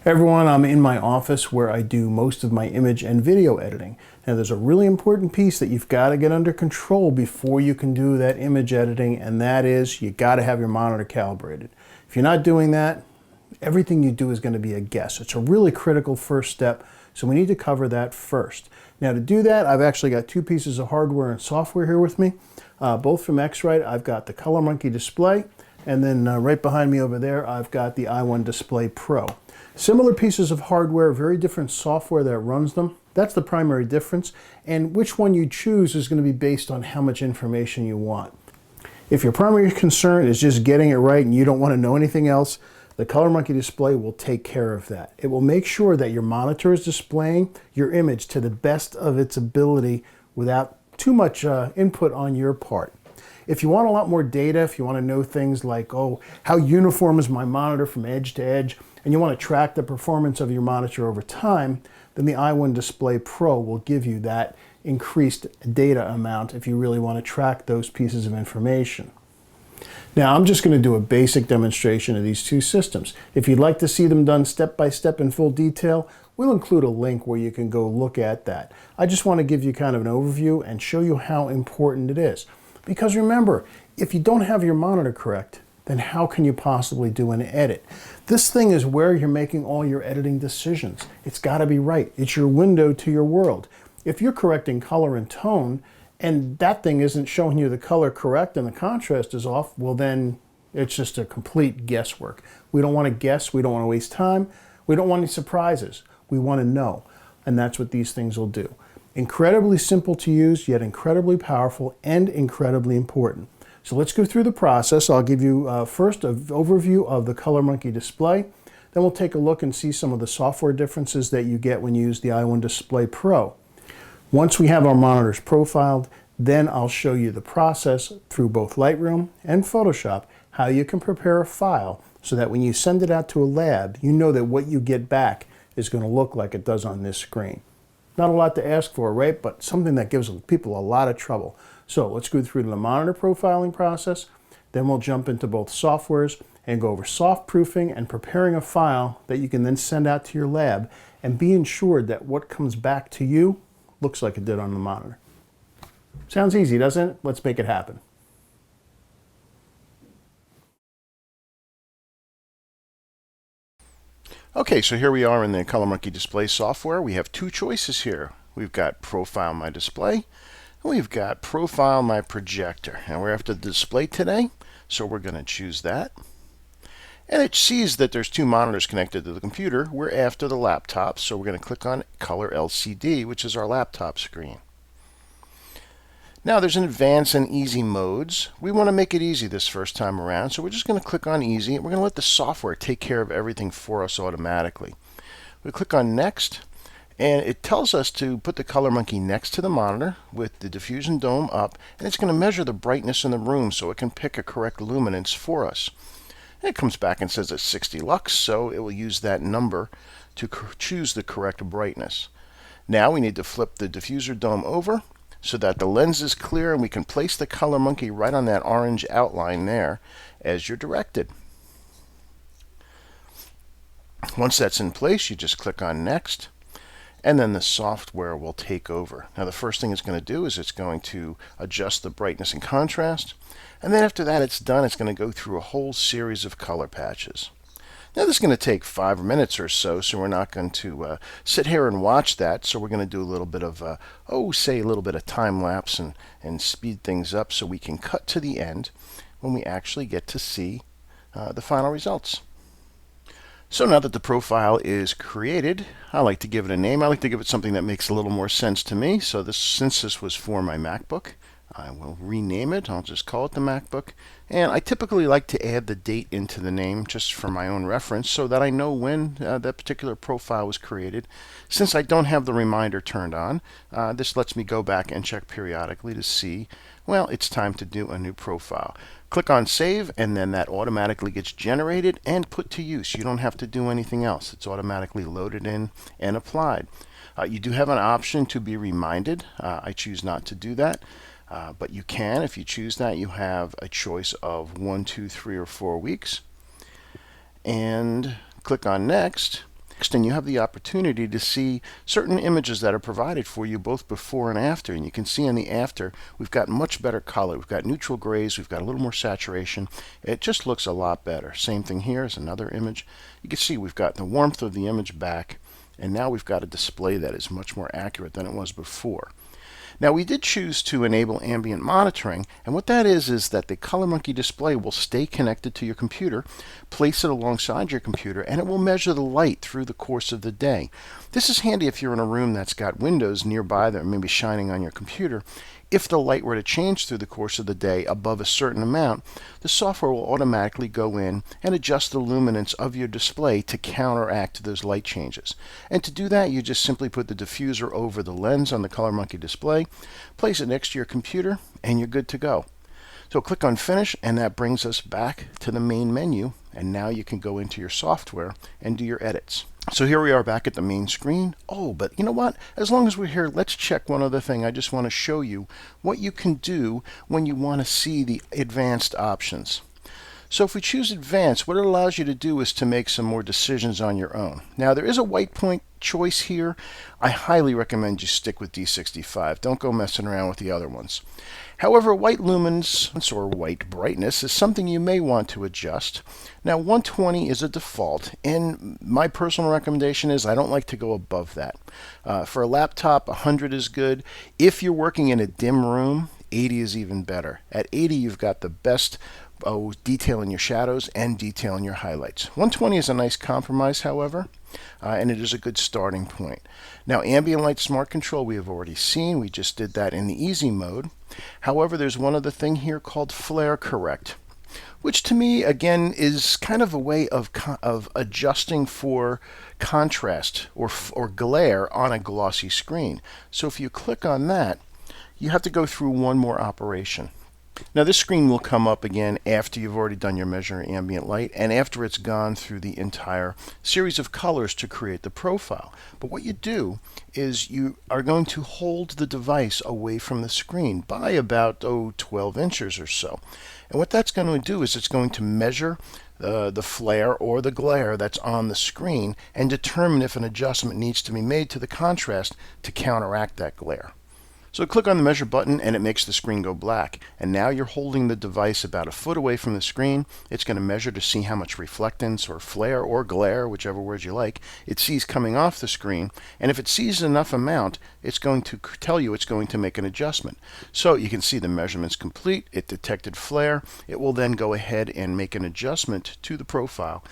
Everyone, I'm in my office where I do most of my image and video editing. Now there's a really important piece that you've got to get under control before you can do that image editing, and that is you got to have your monitor calibrated. If you're not doing that, everything you do is going to be a guess. It's a really critical first step, so we need to cover that first. Now to do that, I've actually got two pieces of hardware and software here with me, both from X-Rite. I've got the ColorMunki Display, and then right behind me over there, I've got the i1 Display Pro. Similar pieces of hardware, very different software that runs them. That's the primary difference, and which one you choose is going to be based on how much information you want. If your primary concern is just getting it right and you don't want to know anything else, the ColorMunki Display will take care of that. It will make sure that your monitor is displaying your image to the best of its ability without too much input on your part. If you want a lot more data, if you want to know things like, oh, how uniform is my monitor from edge to edge, and you want to track the performance of your monitor over time, then the i1 Display Pro will give you that increased data amount if you really want to track those pieces of information. Now, I'm just going to do a basic demonstration of these two systems. If you'd like to see them done step by step in full detail, we'll include a link where you can go look at that. I just want to give you kind of an overview and show you how important it is. Because remember, if you don't have your monitor correct, then how can you possibly do an edit? This thing is where you're making all your editing decisions. It's got to be right. It's your window to your world. If you're correcting color and tone, and that thing isn't showing you the color correct and the contrast is off, well then it's just a complete guesswork. We don't want to guess. We don't want to waste time. We don't want any surprises. We want to know. And that's what these things will do. Incredibly simple to use, yet incredibly powerful and incredibly important. So let's go through the process. I'll give you first an overview of the ColorMunki Display. Then we'll take a look and see some of the software differences that you get when you use the i1 Display Pro. Once we have our monitors profiled, then I'll show you the process through both Lightroom and Photoshop, how you can prepare a file so that when you send it out to a lab, you know that what you get back is going to look like it does on this screen. Not a lot to ask for, right? But something that gives people a lot of trouble. So let's go through the monitor profiling process, then we'll jump into both softwares and go over soft proofing and preparing a file that you can then send out to your lab and be ensured that what comes back to you looks like it did on the monitor. Sounds easy, doesn't it? Let's make it happen. Okay, so here we are in the ColorMunki Display software. We have two choices here. We've got Profile My Display, and we've got Profile My Projector. And we're after the display today, so we're going to choose that. And it sees that there's two monitors connected to the computer. We're after the laptop, so we're going to click on Color LCD, which is our laptop screen. Now there's an advanced and easy modes. We want to make it easy this first time around, so we're just going to click on easy, and we're going to let the software take care of everything for us automatically. We click on next, and it tells us to put the ColorMunki next to the monitor with the diffusion dome up, and it's going to measure the brightness in the room so it can pick a correct luminance for us. And it comes back and says it's 60 lux, so it will use that number to choose the correct brightness. Now we need to flip the diffuser dome over so that the lens is clear and we can place the ColorMunki right on that orange outline there as you're directed. Once that's in place, you just click on next, and then the software will take over. Now the first thing it's going to do is it's going to adjust the brightness and contrast, and then after that it's done, it's going to go through a whole series of color patches. Now this is going to take 5 minutes or so, so we're not going to sit here and watch that. So we're going to do a little bit of, say a little bit of time lapse and speed things up so we can cut to the end when we actually get to see the final results. So now that the profile is created, I like to give it a name. I like to give it something that makes a little more sense to me. So since this was for my MacBook, I will rename it. I'll just call it the MacBook. And I typically like to add the date into the name just for my own reference so that I know when that particular profile was created. Since I don't have the reminder turned on, this lets me go back and check periodically to see, well, it's time to do a new profile. Click on Save, and then that automatically gets generated and put to use. You don't have to do anything else. It's automatically loaded in and applied. You do have an option to be reminded. I choose not to do that. But you can, if you choose that. You have a choice of 1, 2, 3, or 4 weeks. And click on Next. And you have the opportunity to see certain images that are provided for you both before and after. And you can see in the after, we've got much better color. We've got neutral grays. We've got a little more saturation. It just looks a lot better. Same thing here is another image. You can see we've got the warmth of the image back. And now we've got a display that is much more accurate than it was before. Now we did choose to enable ambient monitoring, and what that is that the ColorMunki display will stay connected to your computer, place it alongside your computer, and it will measure the light through the course of the day. This is handy if you're in a room that's got windows nearby that may be shining on your computer. If the light were to change through the course of the day above a certain amount, the software will automatically go in and adjust the luminance of your display to counteract those light changes. And to do that, you just simply put the diffuser over the lens on the ColorMunki display, place it next to your computer, and you're good to go. So click on Finish, and that brings us back to the main menu, and now you can go into your software and do your edits. So here we are back at the main screen. Oh, but you know what? As long as we're here, let's check one other thing. I just want to show you what you can do when you want to see the advanced options. So if we choose Advanced, what it allows you to do is to make some more decisions on your own. Now there is a white point choice here. I highly recommend you stick with D65. Don't go messing around with the other ones. However, white lumens or white brightness is something you may want to adjust. Now 120 is a default, and my personal recommendation is I don't like to go above that. For a laptop, 100 is good. If you're working in a dim room, 80 is even better. At 80 you've got the best detail in your shadows and detail in your highlights. 120 is a nice compromise, however, and it is a good starting point. Now ambient light smart control we have already seen. We just did that in the easy mode. However, there's one other thing here called flare correct, which to me again is kind of a way of adjusting for contrast or glare on a glossy screen. So if you click on that, you have to go through one more operation. Now this screen will come up again after you've already done your measure ambient light and after it's gone through the entire series of colors to create the profile. But what you do is you are going to hold the device away from the screen by about 12 inches or so. And what that's going to do is it's going to measure the flare or the glare that's on the screen and determine if an adjustment needs to be made to the contrast to counteract that glare. So click on the measure button and it makes the screen go black. And now you're holding the device about a foot away from the screen. It's going to measure to see how much reflectance or flare or glare, whichever word you like, it sees coming off the screen. And if it sees enough amount, it's going to tell you it's going to make an adjustment. So you can see the measurement's complete. It detected flare. It will then go ahead and make an adjustment to the profile,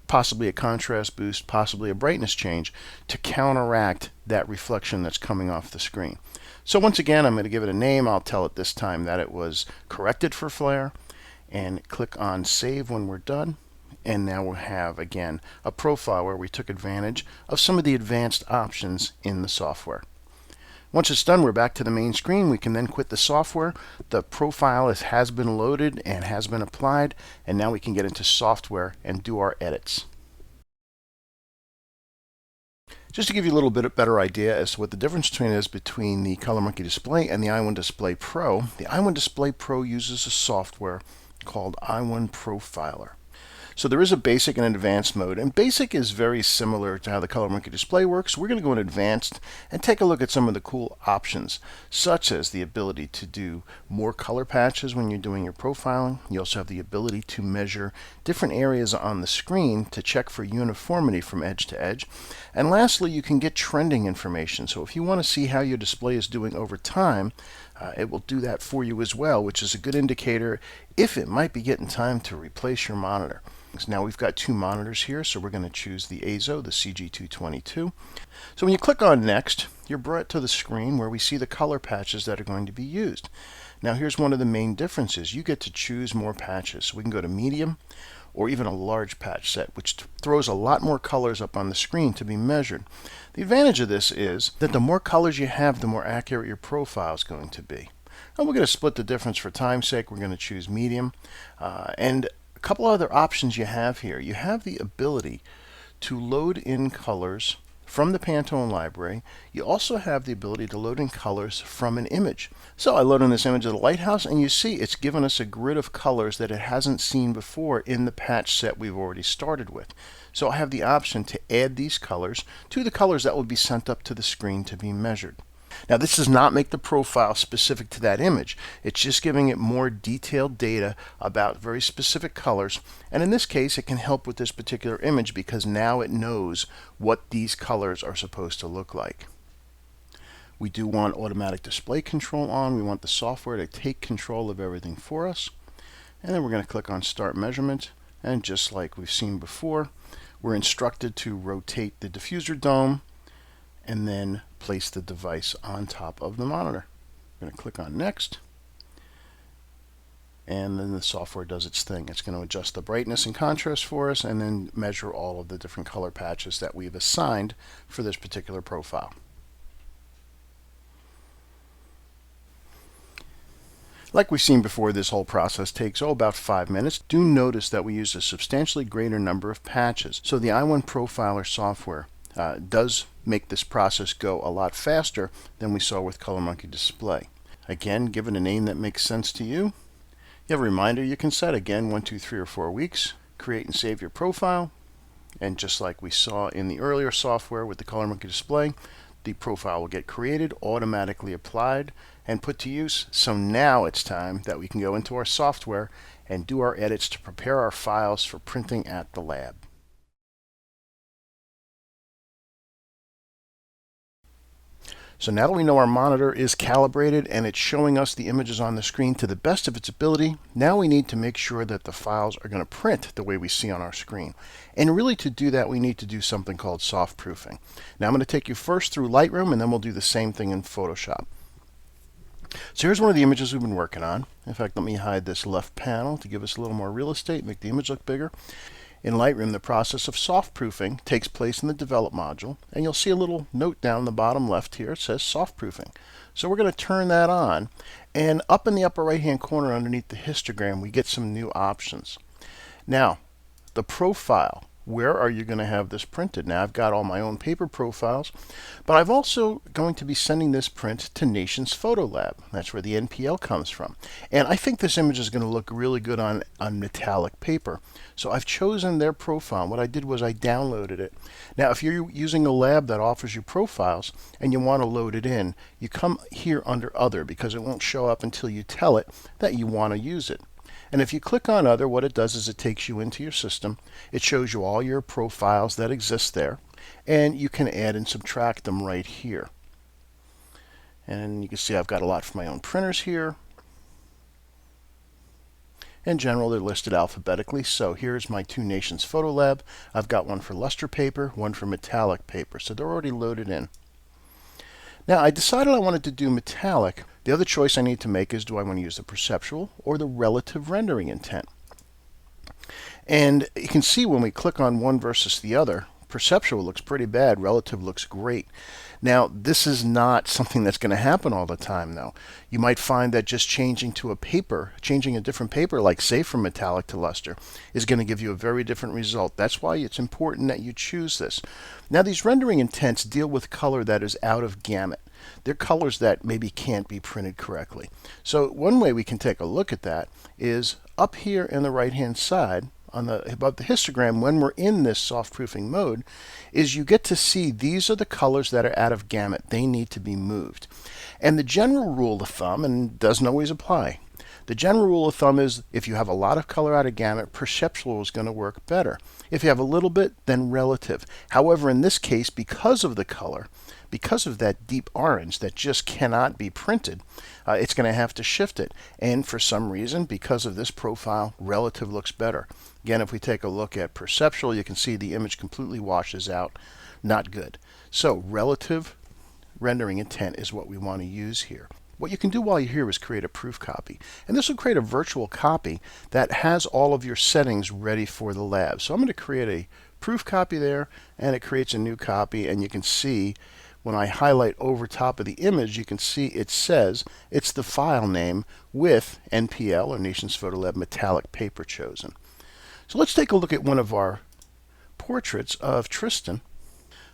possibly a contrast boost, possibly a brightness change to counteract that reflection that's coming off the screen. So once again, I'm going to give it a name. I'll tell it this time that it was corrected for flare, and click on Save when we're done. And now we'll have, again, a profile where we took advantage of some of the advanced options in the software. Once it's done, we're back to the main screen. We can then quit the software. The profile has been loaded and has been applied, and now we can get into software and do our edits. Just to give you a little bit better idea as to what the difference between the ColorMunki Display and the i1 Display Pro, the i1 Display Pro uses a software called i1 Profiler. So there is a basic and an advanced mode, and basic is very similar to how the ColorMunki Display works. We're going to go in advanced and take a look at some of the cool options, such as the ability to do more color patches when you're doing your profiling. You also have the ability to measure different areas on the screen to check for uniformity from edge to edge. And lastly, you can get trending information. So if you want to see how your display is doing over time, it will do that for you as well, which is a good indicator if it might be getting time to replace your monitor. Now we've got two monitors here, so we're going to choose the AZO, the CG222. So when you click on Next, you're brought to the screen where we see the color patches that are going to be used. Now here's one of the main differences. You get to choose more patches. So we can go to Medium or even a large patch set, which throws a lot more colors up on the screen to be measured. The advantage of this is that the more colors you have, the more accurate your profile is going to be. And we're going to split the difference for time's sake. We're going to choose Medium. And a couple other options you have here. You have the ability to load in colors from the Pantone library, you also have the ability to load in colors from an image. So I load in this image of the lighthouse, and you see it's given us a grid of colors that it hasn't seen before in the patch set we've already started with. So I have the option to add these colors to the colors that will be sent up to the screen to be measured. Now, this does not make the profile specific to that image. It's just giving it more detailed data about very specific colors. And in this case, it can help with this particular image because now it knows what these colors are supposed to look like. We do want automatic display control on. We want the software to take control of everything for us. And then we're going to click on Start Measurement. And just like we've seen before, we're instructed to rotate the diffuser dome and then place the device on top of the monitor. I'm going to click on Next, and then the software does its thing. It's going to adjust the brightness and contrast for us and then measure all of the different color patches that we've assigned for this particular profile. Like we've seen before, this whole process takes about 5 minutes. Do notice that we use a substantially greater number of patches. So the i1 Profiler software does make this process go a lot faster than we saw with ColorMunki Display. Again, give it a name that makes sense to you. You have a reminder you can set, again, 1, 2, 3, or 4 weeks. Create and save your profile. And just like we saw in the earlier software with the ColorMunki Display, the profile will get created, automatically applied, and put to use. So now it's time that we can go into our software and do our edits to prepare our files for printing at the lab. So now that we know our monitor is calibrated and it's showing us the images on the screen to the best of its ability, now we need to make sure that the files are going to print the way we see on our screen. And really, to do that, we need to do something called soft proofing. Now I'm going to take you first through Lightroom, and then we'll do the same thing in Photoshop. So here's one of the images we've been working on. In fact, let me hide this left panel to give us a little more real estate, make the image look bigger. In Lightroom, the process of soft proofing takes place in the Develop module, and you'll see a little note down the bottom left here. It says soft proofing. So we're going to turn that on, and up in the upper right hand corner underneath the histogram, we get some new options. Now, the profile. Where are you going to have this printed? Now, I've got all my own paper profiles, but I'm also going to be sending this print to Nations Photo Lab. That's where the NPL comes from. And I think this image is going to look really good on metallic paper. So I've chosen their profile. What I did was I downloaded it. Now, if you're using a lab that offers you profiles and you want to load it in, you come here under Other, because it won't show up until you tell it that you want to use it. And if you click on Other, what it does is it takes you into your system. It shows you all your profiles that exist there, and you can add and subtract them right here. And you can see I've got a lot for my own printers here. In general, they're listed alphabetically. So here's my 2 Nations Photo Lab. I've got one for luster paper, one for metallic paper. So they're already loaded in. Now, I decided I wanted to do metallic. The other choice I need to make is, do I want to use the perceptual or the relative rendering intent? And you can see when we click on one versus the other, perceptual looks pretty bad, relative looks great. Now, this is not something that's going to happen all the time, though. You might find that just changing to a paper, changing a different paper, like say from metallic to luster, is going to give you a very different result. That's why it's important that you choose this. Now, these rendering intents deal with color that is out of gamut. They're colors that maybe can't be printed correctly. So one way we can take a look at that is up here in the right-hand side, above the histogram, when we're in this soft proofing mode, is you get to see these are the colors that are out of gamut. They need to be moved. And the general rule of thumb, and doesn't always apply, the general rule of thumb is if you have a lot of color out of gamut, perceptual is going to work better. If you have a little bit, then relative. However, in this case, because of the color, because of that deep orange that just cannot be printed, it's going to have to shift it. And for some reason, because of this profile, relative looks better. Again, if we take a look at perceptual, you can see the image completely washes out. Not good. So relative rendering intent is what we want to use here. What you can do while you're here is create a proof copy. And this will create a virtual copy that has all of your settings ready for the lab. So I'm going to create a proof copy there, and it creates a new copy, and you can see when I highlight over top of the image, you can see it says it's the file name with NPL, or Nations Photo Lab metallic paper chosen. So let's take a look at one of our portraits of Tristan.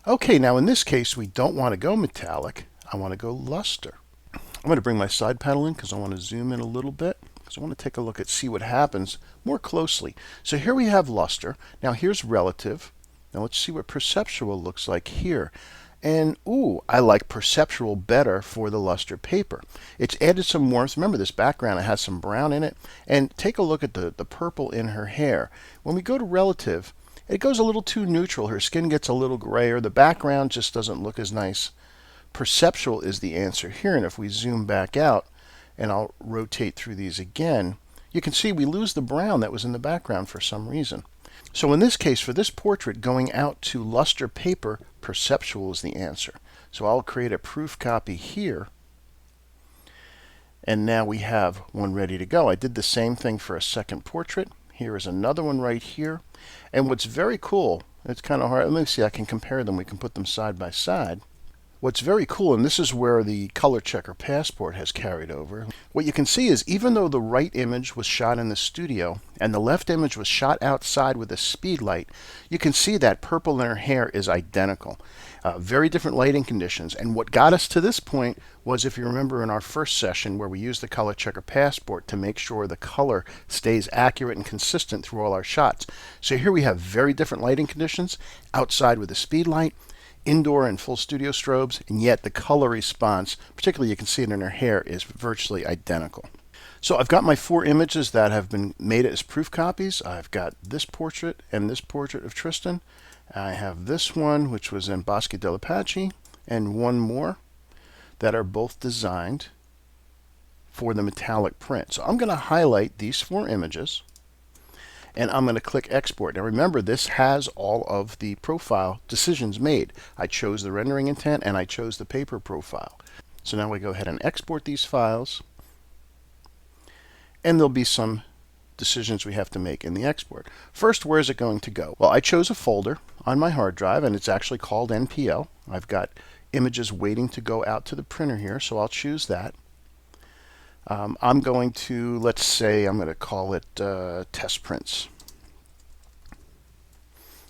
Okay, now in this case, we don't want to go metallic. I want to go luster. I'm going to bring my side panel in because I want to zoom in a little bit, because I want to take a look at see what happens more closely. So here we have luster. Now here's relative. Now let's see what perceptual looks like here. And ooh, I like perceptual better for the luster paper. It's added some warmth. Remember this background, it has some brown in it. And take a look at the purple in her hair. When we go to relative, it goes a little too neutral. Her skin gets a little grayer. The background just doesn't look as nice. Perceptual is the answer here. And if we zoom back out, and I'll rotate through these again, you can see we lose the brown that was in the background for some reason. So in this case, for this portrait, going out to luster paper, perceptual is the answer. So I'll create a proof copy here. And now we have one ready to go. I did the same thing for a second portrait. Here is another one right here. And what's very cool, it's kind of hard. Let me see, I can compare them. We can put them side by side. What's very cool, and this is where the color checker passport has carried over, what you can see is even though the right image was shot in the studio and the left image was shot outside with a speed light, you can see that purple in her hair is identical. Very different lighting conditions. And what got us to this point was, if you remember in our first session where we used the color checker passport to make sure the color stays accurate and consistent through all our shots. So here we have very different lighting conditions, outside with a speed light, indoor and full studio strobes, and yet the color response, particularly you can see it in her hair, is virtually identical. So I've got my 4 images that have been made as proof copies. I've got this portrait and this portrait of Tristan. I have this one, which was in Bosque dell'Apache, and one more that are both designed for the metallic print. So I'm going to highlight these 4 images, and I'm going to click export. Now remember, this has all of the profile decisions made. I chose the rendering intent and I chose the paper profile. So now we go ahead and export these files, and there'll be some decisions we have to make in the export. First, where is it going to go? Well, I chose a folder on my hard drive, and it's actually called NPL. I've got images waiting to go out to the printer here, so I'll choose that. I'm going to, let's say, I'm going to call it test prints.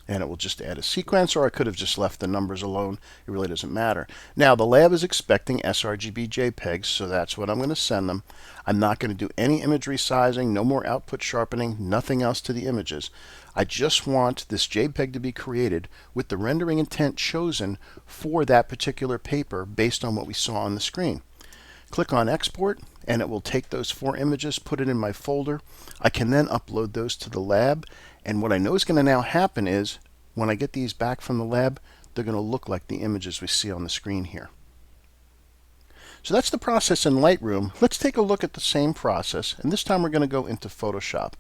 And it will just add a sequence, or I could have just left the numbers alone. It really doesn't matter. Now, the lab is expecting sRGB JPEGs, so that's what I'm going to send them. I'm not going to do any image resizing, no more output sharpening, nothing else to the images. I just want this JPEG to be created with the rendering intent chosen for that particular paper based on what we saw on the screen. Click on export, and it will take those 4 images, put it in my folder. I can then upload those to the lab, and what I know is going to now happen is when I get these back from the lab, they're going to look like the images we see on the screen here. So that's the process in Lightroom. Let's take a look at the same process, and this time we're going to go into Photoshop.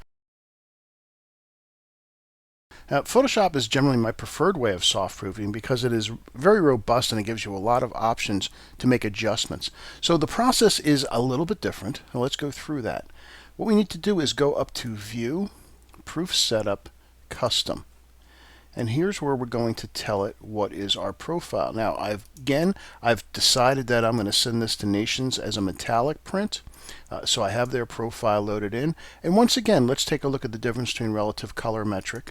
Now, Photoshop is generally my preferred way of soft proofing because it is very robust and it gives you a lot of options to make adjustments. So the process is a little bit different. Now let's go through that. What we need to do is go up to View, Proof Setup, Custom. And here's where we're going to tell it what is our profile. Now, I've decided that I'm going to send this to Nations as a metallic print. So I have their profile loaded in. And once again, let's take a look at the difference between relative colorimetric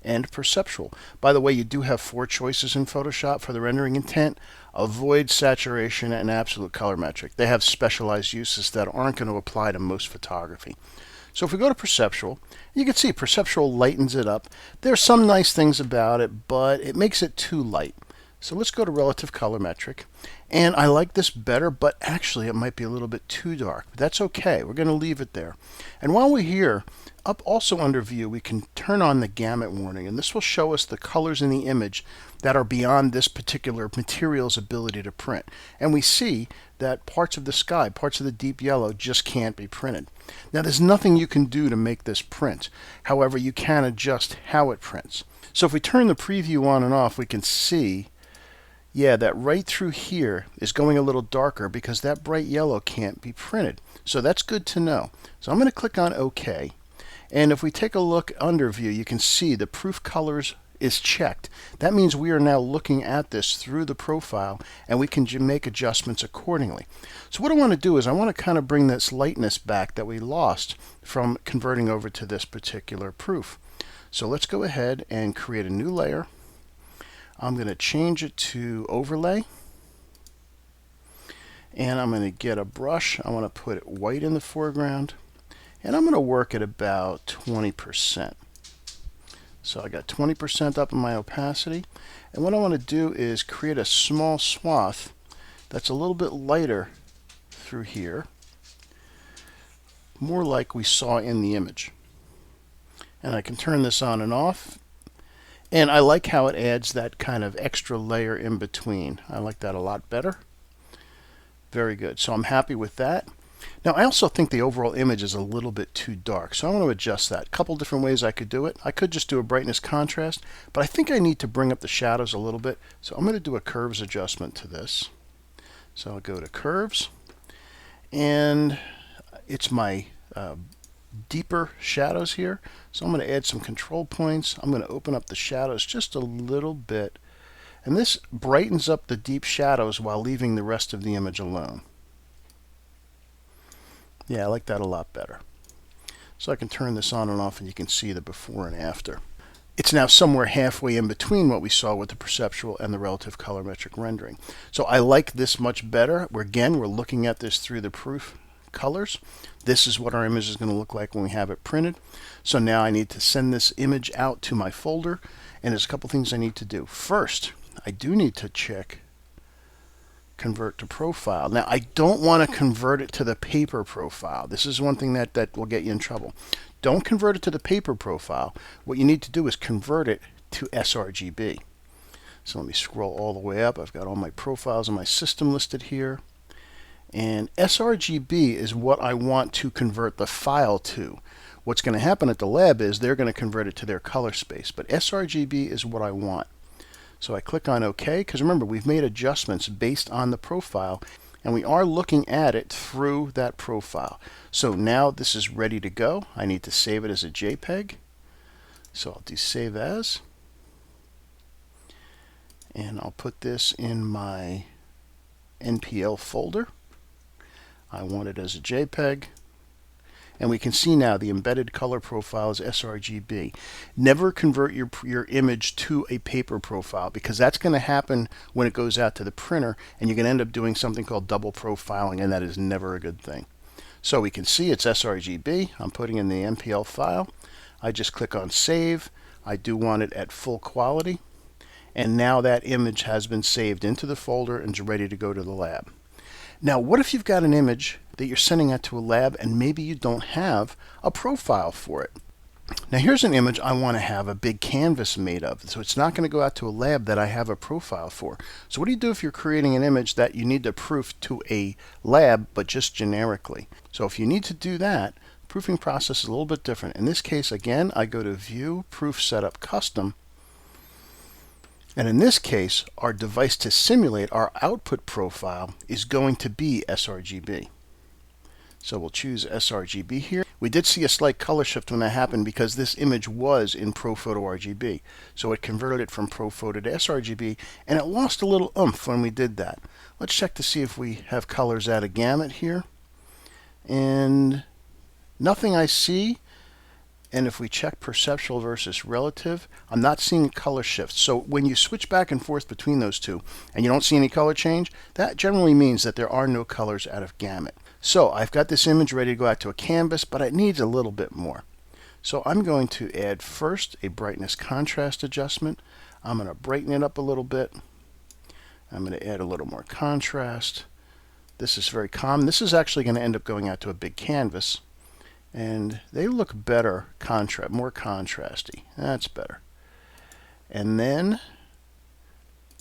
and perceptual. By the way, you do have 4 choices in Photoshop for the rendering intent: avoid, saturation, and absolute colorimetric. They have specialized uses that aren't going to apply to most photography. So if we go to perceptual, you can see perceptual lightens it up. There's some nice things about it, but it makes it too light. So let's go to relative colorimetric. And I like this better, but actually it might be a little bit too dark. But that's okay. We're going to leave it there. And while we're here, up also under View, we can turn on the gamut warning. And this will show us the colors in the image that are beyond this particular material's ability to print. And we see that parts of the sky, parts of the deep yellow just can't be printed. Now, there's nothing you can do to make this print. However, you can adjust how it prints. So if we turn the preview on and off, we can see, yeah, that right through here is going a little darker because that bright yellow can't be printed. So that's good to know. So I'm going to click on OK. And if we take a look under View, you can see the proof colors is checked. That means we are now looking at this through the profile, and we can make adjustments accordingly. So what I want to do is I want to kind of bring this lightness back that we lost from converting over to this particular proof. So let's go ahead and create a new layer. I'm going to change it to overlay. And I'm going to get a brush. I want to put it white in the foreground. And I'm going to work at about 20%. So I got 20% up in my opacity. And what I want to do is create a small swath that's a little bit lighter through here, more like we saw in the image. And I can turn this on and off. And I like how it adds that kind of extra layer in between. I like that a lot better. Very good. So I'm happy with that. Now I also think the overall image is a little bit too dark, so I want to adjust that. A couple different ways I could do it. I could just do a brightness contrast, but I think I need to bring up the shadows a little bit. So I'm going to do a curves adjustment to this. So I'll go to curves, and it's my deeper shadows here. So I'm going to add some control points. I'm going to open up the shadows just a little bit. And this brightens up the deep shadows while leaving the rest of the image alone. Yeah, I like that a lot better. So I can turn this on and off and you can see the before and after. It's now somewhere halfway in between what we saw with the perceptual and the relative colorimetric rendering. So I like this much better. We're looking at this through the proof colors. This is what our image is going to look like when we have it printed. So now I need to send this image out to my folder, and there's a couple things I need to do. First, I do need to check convert to profile. Now I don't want to convert it to the paper profile. This is one thing that will get you in trouble. Don't convert it to the paper profile. What you need to do is convert it to sRGB. So let me scroll all the way up. I've got all my profiles in my system listed here. And sRGB is what I want to convert the file to. What's going to happen at the lab is they're going to convert it to their color space, but sRGB is what I want. So I click on OK, because remember, we've made adjustments based on the profile, and we are looking at it through that profile. So now this is ready to go. I need to save it as a JPEG. So I'll do Save As. And I'll put this in my NPL folder. I want it as a JPEG. And we can see now the embedded color profile is sRGB. Never convert your image to a paper profile, because that's going to happen when it goes out to the printer, and you're going to end up doing something called double profiling, and that is never a good thing. So we can see it's sRGB. I'm putting in the MPL file. I just click on Save. I do want it at full quality. And now that image has been saved into the folder and is ready to go to the lab. Now, what if you've got an image that you're sending out to a lab and maybe you don't have a profile for it? Now, here's an image I want to have a big canvas made of, so it's not going to go out to a lab that I have a profile for. So what do you do if you're creating an image that you need to proof to a lab, but just generically? So if you need to do that, the proofing process is a little bit different. In this case, again, I go to View, Proof Setup, Custom. And in this case, our device to simulate our output profile is going to be sRGB. So we'll choose sRGB here. We did see a slight color shift when that happened because this image was in ProPhoto RGB. So it converted it from ProPhoto to sRGB, and it lost a little oomph when we did that. Let's check to see if we have colors out of gamut here. And nothing I see. And if we check perceptual versus relative, I'm not seeing a color shift. So when you switch back and forth between those two and you don't see any color change, that generally means that there are no colors out of gamut. So I've got this image ready to go out to a canvas, but it needs a little bit more. So I'm going to add first a brightness contrast adjustment. I'm going to brighten it up a little bit. I'm going to add a little more contrast. This is very common. This is actually going to end up going out to a big canvas. And they look better, more contrasty. That's better. And then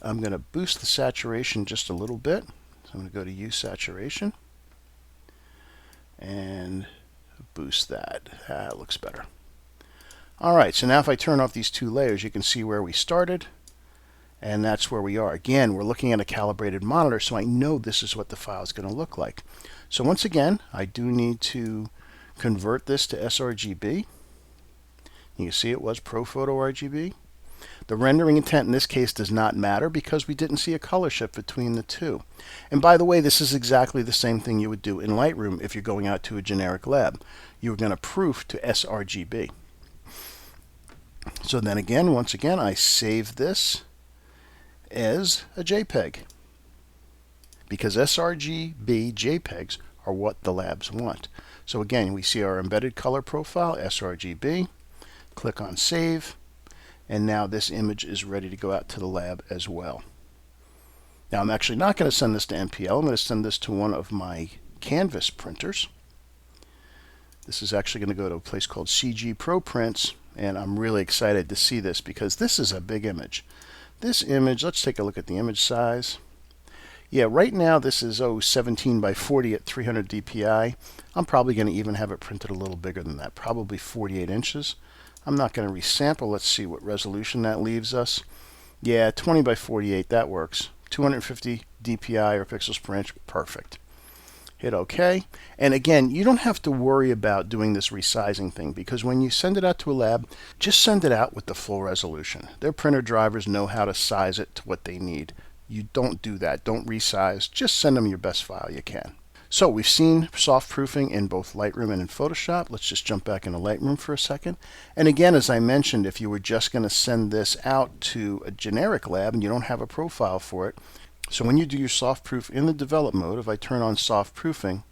I'm going to boost the saturation just a little bit. So I'm going to go to Use Saturation and boost that. That looks better. All right, so now if I turn off these two layers, you can see where we started, and that's where we are. Again, we're looking at a calibrated monitor, so I know this is what the file is going to look like. So once again, I do need to convert this to sRGB. You can see it was ProPhoto RGB. The rendering intent in this case does not matter because we didn't see a color shift between the two. And by the way, this is exactly the same thing you would do in Lightroom if you're going out to a generic lab. You're going to proof to sRGB. So then again, once again, I save this as a JPEG, because sRGB JPEGs are what the labs want. So again, we see our embedded color profile, sRGB, click on Save, and now this image is ready to go out to the lab as well. Now I'm actually not going to send this to MPL, I'm going to send this to one of my Canvas printers. This is actually going to go to a place called CG Pro Prints, and I'm really excited to see this because this is a big image. This image, let's take a look at the image size. Yeah, right now this is 17 by 40 at 300 dpi. I'm probably going to even have it printed a little bigger than that, probably 48 inches. I'm not going to resample. Let's see what resolution that leaves us. Yeah, 20 by 48, that works. 250 dpi or pixels per inch, perfect. Hit OK. And again, you don't have to worry about doing this resizing thing, because when you send it out to a lab, just send it out with the full resolution. Their printer drivers know how to size it to what they need. You don't do that. Don't resize. Just send them your best file you can. So we've seen soft proofing in both Lightroom and in Photoshop. Let's just jump back into Lightroom for a second. And again, as I mentioned, if you were just going to send this out to a generic lab and you don't have a profile for it, so when you do your soft proof in the develop mode, if I turn on soft proofing,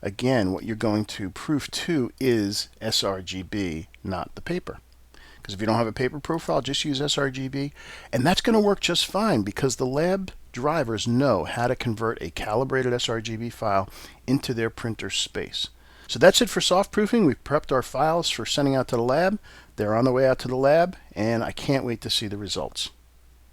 again, what you're going to proof to is sRGB, not the paper. Because if you don't have a paper profile, just use sRGB, and that's going to work just fine because the lab drivers know how to convert a calibrated sRGB file into their printer space. So that's it for soft proofing. We've prepped our files for sending out to the lab. They're on the way out to the lab, and I can't wait to see the results.